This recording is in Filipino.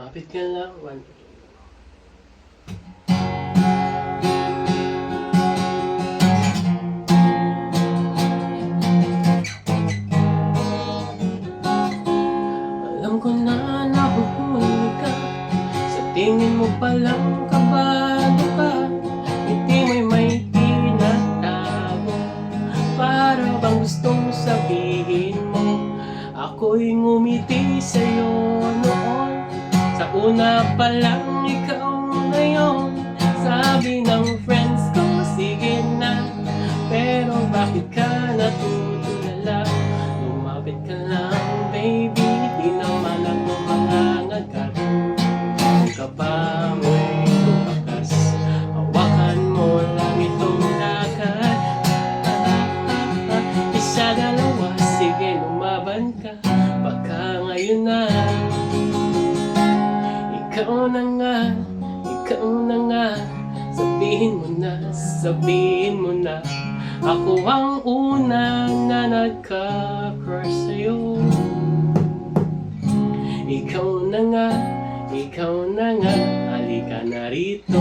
Kapit ka lang, one. Alam ko na nahuhuli ka, sa tingin mo palang kabado ka. Ngiti mo'y may tinatago, para bang gustong sabihin mo. Ako'y ngumiti sa'yo noon, sa una pa lang ikaw na yun. Sabi ng friends ko, sige na, pero bakit ka natutulala? Lumapit ka lang baby, di naman ako mangangagat. Kung ka ba mo'y tumakas, hawakan mo lang itong dagat. Isa, dalawa, sige lumaban ka, baka ngayon na. Ikaw na nga, ikaw na nga, sabihin mo na, sabihin mo na. Ako ang una na nagka-crush sa'yo. Ikaw na nga, halika na rito.